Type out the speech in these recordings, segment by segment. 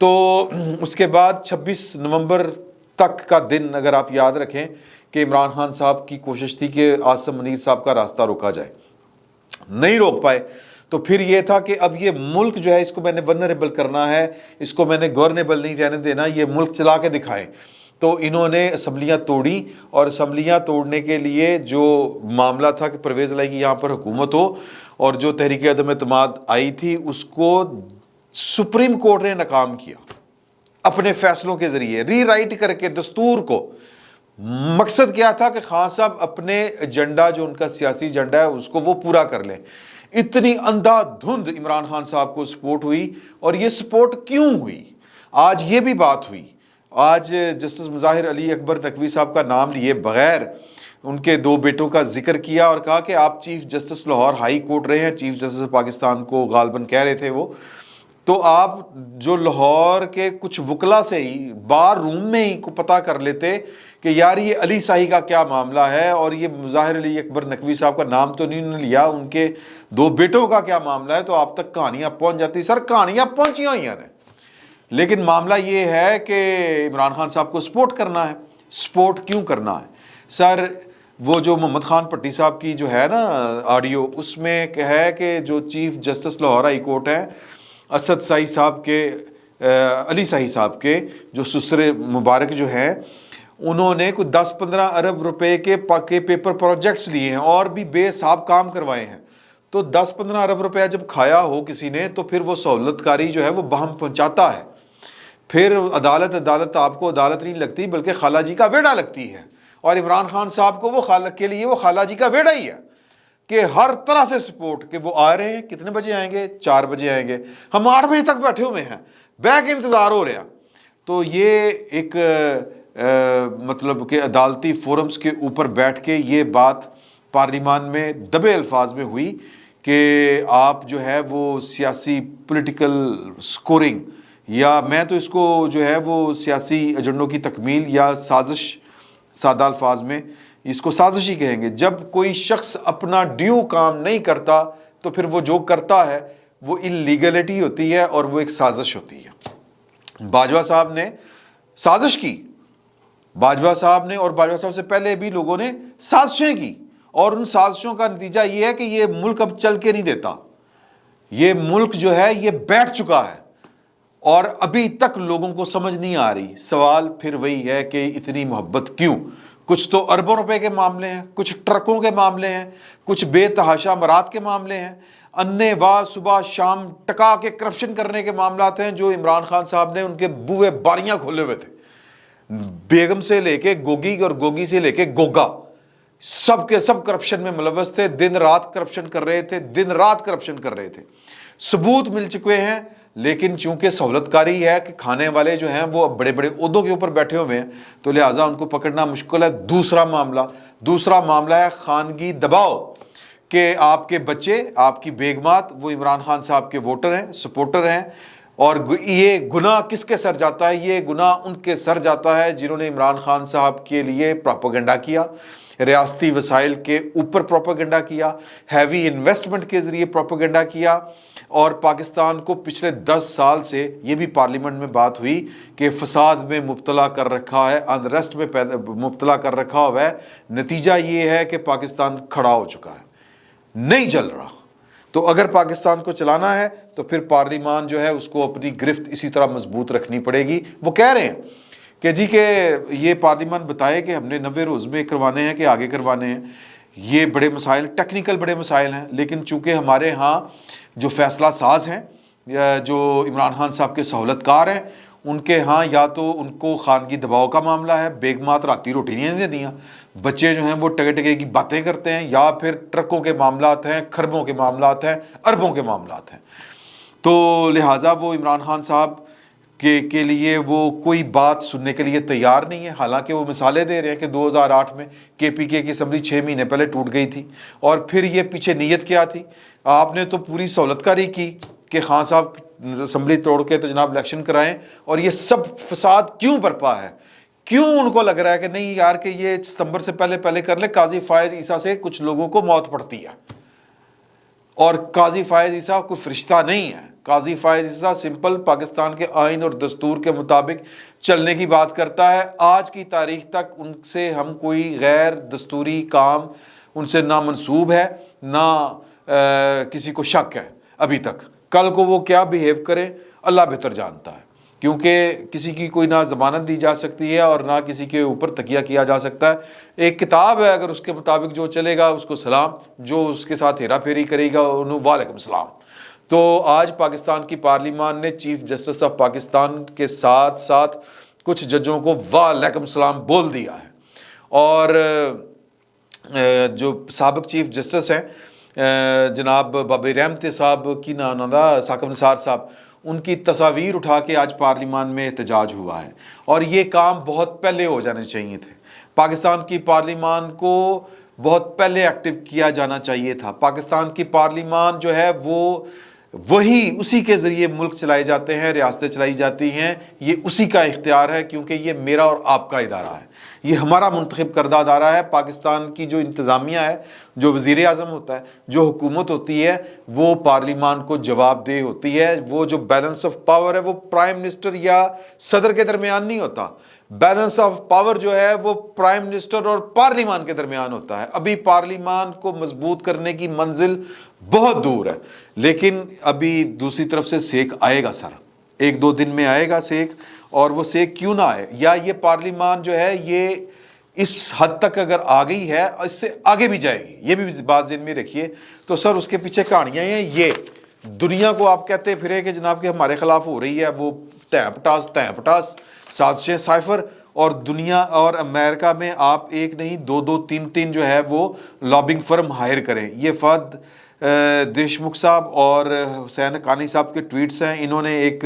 تو اس کے بعد 26 نومبر تک کا دن اگر آپ یاد رکھیں کہ عمران خان صاحب کی کوشش تھی کہ عاصم منیر صاحب کا راستہ روکا جائے، نہیں روک پائے، تو پھر یہ تھا کہ اب یہ ملک جو ہے اس کو میں نے ونریبل کرنا ہے، اس کو میں نے گورنیبل نہیں رہنے دینا، یہ ملک چلا کے دکھائیں۔ تو انہوں نے اسمبلیاں توڑی، اور اسمبلیاں توڑنے کے لیے جو معاملہ تھا کہ پرویز الہی کی یہاں پر حکومت ہو، اور جو تحریک عدم اعتماد آئی تھی اس کو سپریم کورٹ نے ناکام کیا اپنے فیصلوں کے ذریعے، ری رائٹ کر کے دستور کو۔ مقصد کیا تھا کہ خان صاحب اپنے ایجنڈا جو ان کا سیاسی ایجنڈا ہے اس کو وہ پورا کر لیں۔ اتنی اندھا دھند عمران خان صاحب کو سپورٹ ہوئی، اور یہ سپورٹ کیوں ہوئی آج یہ بھی بات ہوئی۔ آج جسٹس مظاہر علی اکبر نقوی صاحب کا نام لیے بغیر ان کے 2 بیٹوں کا ذکر کیا اور کہا کہ آپ chief justice Lahore high court رہے ہیں، چیف جسٹس پاکستان کو غالباً کہہ رہے تھے وہ، تو آپ جو لاہور کے کچھ وکلا سے ہی بار روم میں ہی کو پتہ کر لیتے کہ یار یہ علی شاہی کا کیا معاملہ ہے، اور یہ مظاہر علی اکبر نقوی صاحب کا نام تو نہیں لیا، ان کے 2 بیٹوں کا کیا معاملہ ہے، تو آپ تک کہانیاں پہنچ جاتی۔ سر کہانیاں پہنچی ہوئی ہیں، لیکن معاملہ یہ ہے کہ عمران خان صاحب کو سپورٹ کرنا ہے۔ سپورٹ کیوں کرنا ہے سر؟ وہ جو محمد خان پٹی صاحب کی جو ہے نا آڈیو، اس میں ہے کہ جو chief justice Lahore high court ہیں اسد سائی صاحب کے، علی شاہی صاحب کے جو سسر مبارک جو ہیں، انہوں نے کوئی 10-15 ارب روپے کے پیپر پروجیکٹس لیے ہیں اور بھی بے حساب کام کروائے ہیں۔ تو 10-15 ارب روپیہ جب کھایا ہو کسی نے تو پھر وہ سہولت کاری جو ہے وہ بہم پہنچاتا ہے۔ پھر عدالت آپ کو عدالت نہیں لگتی بلکہ خالہ جی کا ویڑا لگتی ہے، اور عمران خان صاحب کو وہ خالہ جی کا ویڑا ہی ہے کہ ہر طرح سے سپورٹ، کہ وہ آ رہے ہیں، کتنے بجے آئیں گے؟ 4 بجے آئیں گے، ہم 8 بجے تک بیٹھے ہوئے ہیں، بیک انتظار ہو رہے ہیں۔ تو یہ ایک مطلب کہ عدالتی فورمز کے اوپر بیٹھ کے یہ بات پارلیمان میں دبے الفاظ میں ہوئی کہ آپ جو ہے وہ سیاسی پولیٹیکل سکورنگ، یا میں تو اس کو جو ہے وہ سیاسی ایجنڈوں کی تکمیل یا سازش، سادہ الفاظ میں اس کو سازش ہی کہیں گے۔ جب کوئی شخص اپنا ڈیو کام نہیں کرتا تو پھر وہ جو کرتا ہے وہ اللیگلٹی ہوتی ہے اور وہ ایک سازش ہوتی ہے۔ باجوہ صاحب نے سازش کی، باجوہ صاحب نے اور باجوہ صاحب سے پہلے بھی لوگوں نے سازشیں کی، اور ان سازشوں کا نتیجہ یہ ہے کہ یہ ملک اب چل کے نہیں دیتا، یہ ملک جو ہے یہ بیٹھ چکا ہے، اور ابھی تک لوگوں کو سمجھ نہیں آ رہی۔ سوال پھر وہی ہے کہ اتنی محبت کیوں؟ کچھ تو اربوں روپے کے معاملے ہیں، کچھ ٹرکوں کے معاملے ہیں، کچھ بے تحاشا امارات کے معاملے ہیں، انے واہ صبح شام ٹکا کے کرپشن کرنے کے معاملات ہیں جو عمران خان صاحب نے ان کے بوئے باریاں کھولے ہوئے تھے، بیگم سے لے کے گوگی اور گوگی سے لے کے گوگا، سب کے سب کرپشن میں ملوث تھے، دن رات کرپشن کر رہے تھے، دن رات کرپشن کر رہے تھے۔ ثبوت مل چکے ہیں، لیکن چونکہ سہولت کاری ہے کہ کھانے والے جو ہیں وہ بڑے بڑے عہدوں کے اوپر بیٹھے ہوئے ہیں تو لہٰذا ان کو پکڑنا مشکل ہے۔ دوسرا معاملہ ہے خانگی دباؤ، کہ آپ کے بچے، آپ کی بیگمات وہ عمران خان صاحب کے ووٹر ہیں، سپورٹر ہیں، اور یہ گناہ کس کے سر جاتا ہے؟ یہ گناہ ان کے سر جاتا ہے جنہوں نے عمران خان صاحب کے لیے پروپیگنڈا کیا، ریاستی وسائل کے اوپر پروپیگنڈا کیا، ہیوی انویسٹمنٹ کے ذریعے پروپیگنڈا کیا، اور پاکستان کو پچھلے 10 سال سے یہ بھی پارلیمنٹ میں بات ہوئی کہ فساد میں مبتلا کر رکھا ہے، انریسٹ میں مبتلا کر رکھا ہوا ہے۔ نتیجہ یہ ہے کہ پاکستان کھڑا ہو چکا ہے، نہیں چل رہا۔ تو اگر پاکستان کو چلانا ہے تو پھر پارلیمان جو ہے اس کو اپنی گرفت اسی طرح مضبوط رکھنی پڑے گی۔ وہ کہہ رہے ہیں کہ جی کہ یہ پارلیمان بتائے کہ ہم نے 90 روز میں کروانے ہیں کہ آگے کروانے ہیں، یہ بڑے مسائل، ٹیکنیکل بڑے مسائل ہیں، لیکن چونکہ ہمارے ہاں جو فیصلہ ساز ہیں، جو عمران خان صاحب کے سہولت کار ہیں، ان کے ہاں یا تو ان کو خانگی دباؤ کا معاملہ ہے، بیگمات راتی روٹی نہیں دیا، بچے جو ہیں وہ ٹگے ٹگے کی باتیں کرتے ہیں، یا پھر ٹرکوں کے معاملات ہیں، کھربوں کے معاملات ہیں، اربوں کے معاملات ہیں۔ تو لہٰذا وہ عمران خان صاحب کے لیے وہ کوئی بات سننے کے لیے تیار نہیں ہے، حالانکہ وہ مثالیں دے رہے ہیں کہ 2008 میں KPK کی اسمبلی 6 مہینے پہلے ٹوٹ گئی تھی، اور پھر یہ پیچھے نیت کیا تھی؟ آپ نے تو پوری سہولت کاری کی کہ خان صاحب اسمبلی توڑ کے تو جناب الیکشن کرائیں، اور یہ سب فساد کیوں برپا ہے؟ کیوں ان کو لگ رہا ہے کہ نہیں یار کہ یہ ستمبر سے پہلے کر لے؟ قاضی فائز عیسیٰ سے کچھ لوگوں کو موت پڑتی ہے، اور قاضی فائز عیسیٰ کوئی فرشتہ نہیں ہے، قاضی فائز عیسیٰ سمپل پاکستان کے آئین اور دستور کے مطابق چلنے کی بات کرتا ہے. آج کی تاریخ تک ان سے ہم کوئی غیر دستوری کام ان سے نہ منسوب ہے نہ کسی کو شک ہے ابھی تک. کل کو وہ کیا بیہیو کریں اللہ بہتر جانتا ہے, کیونکہ کسی کی کوئی نہ ضمانت دی جا سکتی ہے اور نہ کسی کے اوپر تکیہ کیا جا سکتا ہے. ایک کتاب ہے, اگر اس کے مطابق جو چلے گا اس کو سلام, جو اس کے ساتھ ہیرا پھیری کرے گا انہوں وعلیکم السلام. تو آج پاکستان کی پارلیمان نے چیف جسٹس آف پاکستان کے ساتھ ساتھ کچھ ججوں کو وعلیکم السلام بول دیا ہے. اور جو سابق چیف جسٹس ہیں جناب بابی رحمت صاحب کی نام دا ثاقب نثار صاحب, ان کی تصاویر اٹھا کے آج پارلیمان میں احتجاج ہوا ہے. اور یہ کام بہت پہلے ہو جانے چاہیے تھے. پاکستان کی پارلیمان کو بہت پہلے ایکٹیو کیا جانا چاہیے تھا. پاکستان کی پارلیمان جو ہے وہی اسی کے ذریعے ملک چلائے جاتے ہیں, ریاستیں چلائی جاتی ہیں. یہ اسی کا اختیار ہے, کیونکہ یہ میرا اور آپ کا ادارہ ہے, یہ ہمارا منتخب کردہ ادارہ ہے. پاکستان کی جو انتظامیہ ہے, جو وزیر اعظم ہوتا ہے, جو حکومت ہوتی ہے, وہ پارلیمان کو جواب دہ ہوتی ہے. وہ جو بیلنس آف پاور ہے وہ پرائم منسٹر یا صدر کے درمیان نہیں ہوتا. بیلنس آف پاور جو ہے وہ پرائم منسٹر اور پارلیمان کے درمیان ہوتا ہے. ابھی پارلیمان کو مضبوط کرنے کی منزل بہت دور ہے, لیکن ابھی دوسری طرف سے سیک آئے گا سر, 1-2 دن میں آئے گا سیک. اور وہ سیک کیوں نہ آئے, یا یہ پارلیمان جو ہے یہ اس حد تک اگر آ گئی ہے اس سے آگے بھی جائے گی, یہ بھی بات ذہن میں رکھیے. تو سر اس کے پیچھے کہانیاں ہیں. یہ دنیا کو آپ کہتے پھرے کہ جناب کہ ہمارے خلاف ہو رہی ہے وہ تیں پٹاس سازشیں سائفر, اور دنیا اور امریکہ میں آپ ایک نہیں 2-2 3-3 جو ہے وہ لابنگ فرم ہائر کریں. یہ فہد دیشمکھ صاحب اور حسین حقانی صاحب کے ٹویٹس ہیں. انہوں نے ایک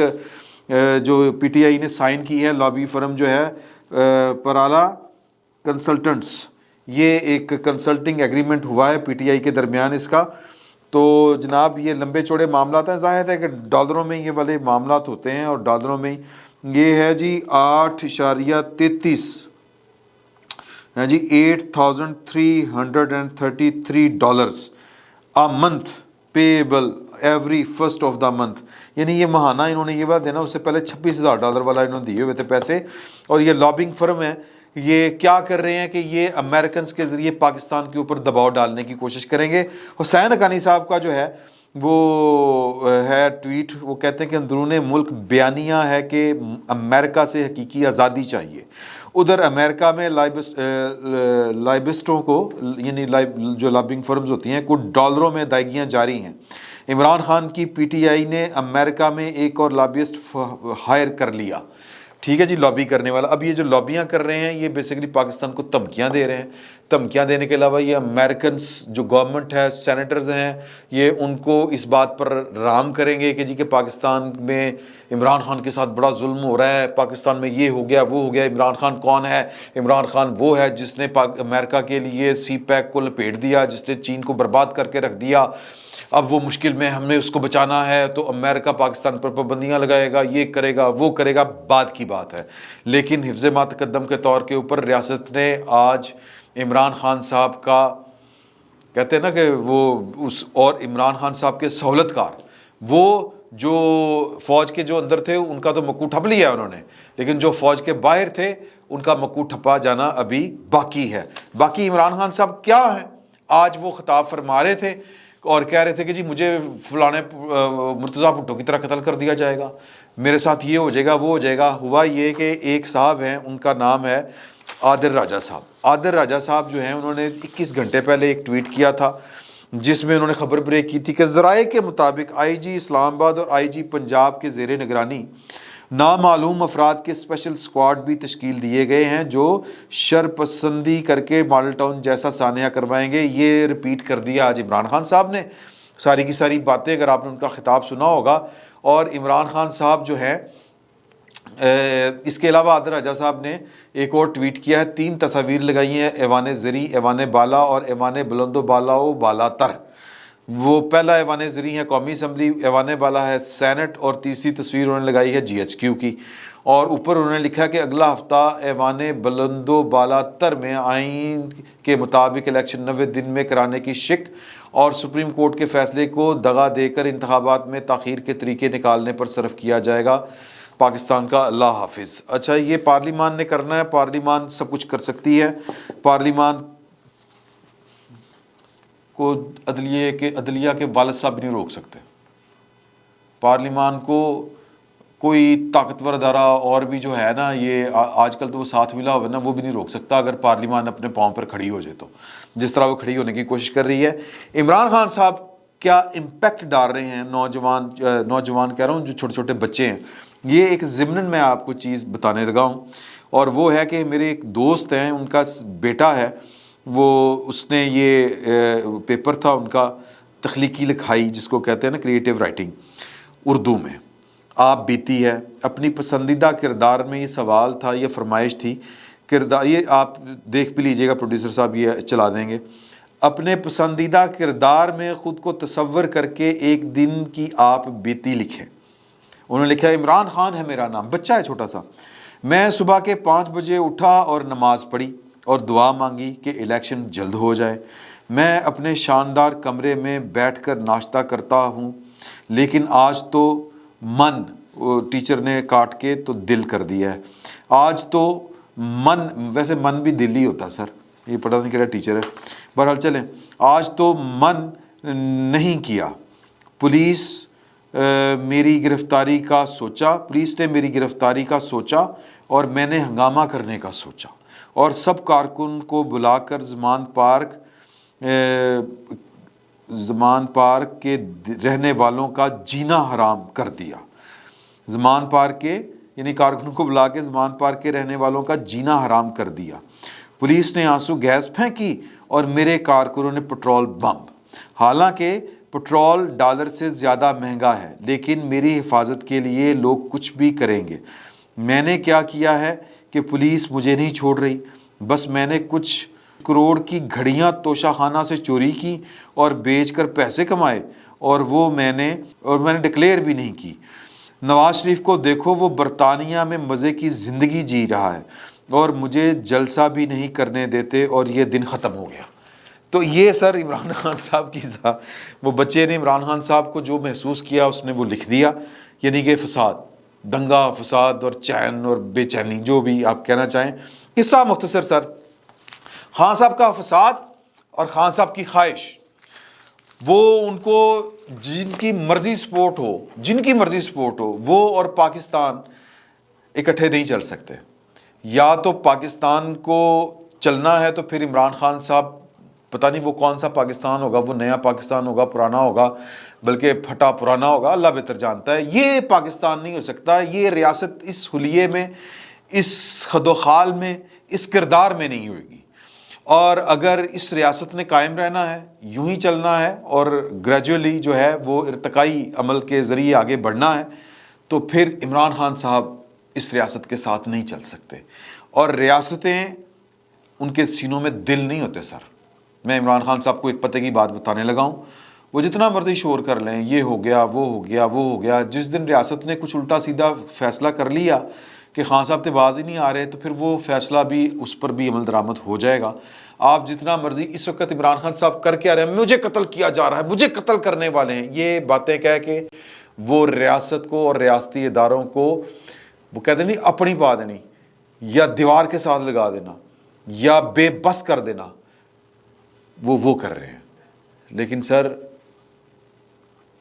جو پی ٹی آئی نے سائن کی ہے, لابی فرم جو ہے پرالا کنسلٹنٹس, یہ ایک کنسلٹنگ ایگریمنٹ ہوا ہے پی ٹی آئی کے درمیان اس کا. تو جناب یہ لمبے چوڑے معاملات ہیں, ظاہر ہے کہ ڈالروں میں یہ والے معاملات ہوتے ہیں, اور ڈالروں میں یہ ہے جی 8.33 ہے جی $8,333 a month payable every first of the month. یعنی یہ ماہانہ انہوں نے یہ بات دینا, اس سے پہلے $26,000 والا انہوں نے دیے ہوئے تھے پیسے. اور یہ لابنگ فرم ہے, یہ کیا کر رہے ہیں کہ یہ امریکنز کے ذریعے پاکستان کے اوپر دباؤ ڈالنے کی کوشش کریں گے. حسین حقانی صاحب کا جو ہے وہ ہے ٹویٹ, وہ کہتے ہیں کہ اندرون ملک بیانیہ ہے کہ امریکہ سے حقیقی آزادی چاہیے. ادھر امریکہ میں لائبسٹوں کو, یعنی جو لابنگ فرمز ہوتی ہیں, کچھ ڈالروں میں ادائیگیاں جاری ہیں. عمران خان کی پی ٹی آئی نے امریکہ میں ایک اور لابسٹ ہائر کر لیا. ٹھیک ہے جی, لابی کرنے والا. اب یہ جو لابیاں کر رہے ہیں یہ بیسیکلی پاکستان کو دھمکیاں دے رہے ہیں. دھمکیاں دینے کے علاوہ یہ امریکنز جو گورنمنٹ ہے, سینیٹرز ہیں, یہ ان کو اس بات پر رام کریں گے کہ جی کہ پاکستان میں عمران خان کے ساتھ بڑا ظلم ہو رہا ہے, پاکستان میں یہ ہو گیا وہ ہو گیا. عمران خان کون ہے؟ عمران خان وہ ہے جس نے امریکہ کے لیے سی پیک کو لپیٹ دیا, جس نے چین کو برباد کر کے رکھ دیا. اب وہ مشکل میں, ہم نے اس کو بچانا ہے تو امریکہ پاکستان پر پابندیاں لگائے گا, یہ کرے گا وہ کرے گا. بات کی بات ہے. لیکن حفظ ما تقدم کے طور کے اوپر ریاست نے آج عمران خان صاحب کا, کہتے ہیں نا کہ وہ اس, اور عمران خان صاحب کے سہولت کار, وہ جو فوج کے جو اندر تھے ان کا تو مکو ٹھپ لیا انہوں نے, لیکن جو فوج کے باہر تھے ان کا مکو ٹھپا جانا ابھی باقی ہے. باقی عمران خان صاحب کیا ہیں, آج وہ خطاب فرما رہے تھے اور کہہ رہے تھے کہ جی مجھے فلانے مرتضیٰ بھٹو کی طرح قتل کر دیا جائے گا, میرے ساتھ یہ ہو جائے گا وہ ہو جائے گا. ہوا یہ کہ ایک صاحب ہیں, ان کا نام ہے عادل راجہ صاحب. عادل راجہ صاحب جو ہیں انہوں نے 21 گھنٹے پہلے ایک ٹویٹ کیا تھا جس میں انہوں نے خبر بریک کی تھی کہ ذرائع کے مطابق آئی جی اسلام آباد اور آئی جی پنجاب کے زیر نگرانی نامعلوم افراد کے اسپیشل سکواڈ بھی تشکیل دیے گئے ہیں جو شر پسندی کر کے ماڈل ٹاؤن جیسا سانحہ کروائیں گے. یہ ریپیٹ کر دیا آج عمران خان صاحب نے, ساری کی ساری باتیں اگر آپ نے ان کا خطاب سنا ہوگا. اور عمران خان صاحب جو ہے اس کے علاوہ عادل راجہ صاحب نے ایک اور ٹویٹ کیا ہے, 3 تصاویر لگائی ہیں, ایوان زری, ایوان بالا اور ایوان بلند و بالا و بالا تر. وہ پہلا ایوان زری ہے قومی اسمبلی, ایوان بالا ہے سینٹ, اور تیسری تصویر انہوں نے لگائی ہے جی ایچ کیو کی. اور اوپر انہوں نے لکھا کہ اگلا ہفتہ ایوان بلند و بالا تر میں آئین کے مطابق الیکشن 90 دن میں کرانے کی شک اور سپریم کورٹ کے فیصلے کو دغا دے کر انتخابات میں تاخیر کے طریقے نکالنے پر صرف کیا جائے گا پاکستان کا اللہ حافظ۔ اچھا یہ پارلیمان نے کرنا ہے، پارلیمان سب کچھ کر سکتی ہے، پارلیمان کو عدلیہ کے والد صاحب نہیں روک سکتے، پارلیمان کو کوئی طاقتور ادارہ اور بھی جو ہے نا، یہ آج کل تو وہ ساتھ ملا ہوا نا، وہ بھی نہیں روک سکتا اگر پارلیمان اپنے پاؤں پر کھڑی ہو جائے تو، جس طرح وہ کھڑی ہونے کی کوشش کر رہی ہے۔ عمران خان صاحب کیا امپیکٹ ڈال رہے ہیں نوجوان کہہ رہا ہوں جو چھوٹے چھوٹے بچے ہیں، یہ ایک ضمن میں آپ کو چیز بتانے لگا ہوں، اور وہ ہے کہ میرے ایک دوست ہیں، ان کا بیٹا ہے، وہ اس نے یہ پیپر تھا ان کا تخلیقی لکھائی جس کو کہتے ہیں نا کریٹیو رائٹنگ اردو میں، آپ بیتی ہے، اپنی پسندیدہ کردار میں یہ سوال تھا، یہ فرمائش تھی، کردار یہ آپ دیکھ بھی لیجئے گا، پروڈیوسر صاحب یہ چلا دیں گے، اپنے پسندیدہ کردار میں خود کو تصور کر کے ایک دن کی آپ بیتی لکھیں۔ انہوں نے لکھا عمران خان ہے میرا نام، بچہ ہے چھوٹا سا، میں صبح کے 5 بجے اٹھا اور نماز پڑھی اور دعا مانگی کہ الیکشن جلد ہو جائے، میں اپنے شاندار کمرے میں بیٹھ کر ناشتہ کرتا ہوں، لیکن آج تو من، ٹیچر نے کاٹ کے تو دل کر دیا ہے، آج تو من، ویسے من بھی دل ہی ہوتا سر، یہ پتہ نہیں کیا ٹیچر ہے، بہرحال چلیں، آج تو من نہیں کیا، پولیس میری گرفتاری کا سوچا، پولیس نے میری گرفتاری کا سوچا اور میں نے ہنگامہ کرنے کا سوچا اور سب کارکن کو بلا کر زمان پارک کے رہنے والوں کا جینا حرام کر دیا، زمان پارک کے یعنی کارکنوں کو بلا کے زمان پارک کے رہنے والوں کا جینا حرام کر دیا، پولیس نے آنسو گیس پھینکی اور میرے کارکنوں نے پٹرول بم، حالانکہ پٹرول ڈالر سے زیادہ مہنگا ہے لیکن میری حفاظت کے لیے لوگ کچھ بھی کریں گے، میں نے کیا کیا ہے کہ پولیس مجھے نہیں چھوڑ رہی، بس میں نے کچھ کروڑ کی گھڑیاں توشہ خانہ سے چوری کی اور بیچ کر پیسے کمائے اور میں نے ڈکلیئر بھی نہیں کی، نواز شریف کو دیکھو وہ برطانیہ میں مزے کی زندگی جی رہا ہے اور مجھے جلسہ بھی نہیں کرنے دیتے اور یہ دن ختم ہو گیا۔ تو یہ سر عمران خان صاحب کی وہ بچے نے عمران خان صاحب کو جو محسوس کیا اس نے وہ لکھ دیا، یعنی کہ فساد، دنگا فساد اور چین اور بے چینی جو بھی آپ کہنا چاہیں۔ قصہ مختصر سر، خان صاحب کا فساد اور خان صاحب کی خواہش، وہ ان کو جن کی مرضی سپورٹ ہو وہ اور پاکستان اکٹھے نہیں چل سکتے، یا تو پاکستان کو چلنا ہے تو پھر عمران خان صاحب پتہ نہیں وہ کون سا پاکستان ہوگا، وہ نیا پاکستان ہوگا، پرانا ہوگا، بلکہ پھٹا پرانا ہوگا، اللہ بہتر جانتا ہے، یہ پاکستان نہیں ہو سکتا، یہ ریاست اس حلیے میں، اس خد و خال میں، اس کردار میں نہیں ہوئے گی، اور اگر اس ریاست نے قائم رہنا ہے، یوں ہی چلنا ہے اور گریجولی جو ہے وہ ارتقائی عمل کے ذریعے آگے بڑھنا ہے، تو پھر عمران خان صاحب اس ریاست کے ساتھ نہیں چل سکتے، اور ریاستیں ان کے سینوں میں دل نہیں ہوتے سر۔ میں عمران خان صاحب کو ایک پتے کی بات بتانے لگا ہوں، وہ جتنا مرضی شور کر لیں، یہ ہو گیا وہ ہو گیا، جس دن ریاست نے کچھ الٹا سیدھا فیصلہ کر لیا کہ خان صاحب تے باز ہی نہیں آ رہے، تو پھر وہ فیصلہ بھی اس پر بھی عمل درآمد ہو جائے گا۔ آپ جتنا مرضی اس وقت عمران خان صاحب کر کے آ رہے ہیں، مجھے قتل کیا جا رہا ہے، مجھے قتل کرنے والے ہیں، یہ باتیں کہہ کے وہ ریاست کو اور ریاستی اداروں کو وہ کہتے نہیں اپنی پا دینی، یا دیوار کے ساتھ لگا دینا، یا بے بس کر دینا، وہ کر رہے ہیں۔ لیکن سر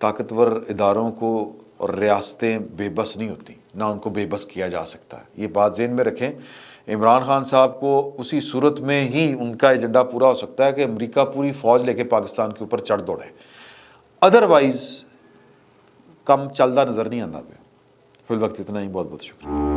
طاقتور اداروں کو اور ریاستیں بے بس نہیں ہوتی، نہ ان کو بے بس کیا جا سکتا ہے، یہ بات ذہن میں رکھیں۔ عمران خان صاحب کو اسی صورت میں ہی ان کا ایجنڈا پورا ہو سکتا ہے کہ امریکہ پوری فوج لے کے پاکستان کے اوپر چڑھ دوڑے، ادروائز کم چلتا نظر نہیں آتا پہ۔ فی الوقت اتنا ہی، بہت بہت شکریہ۔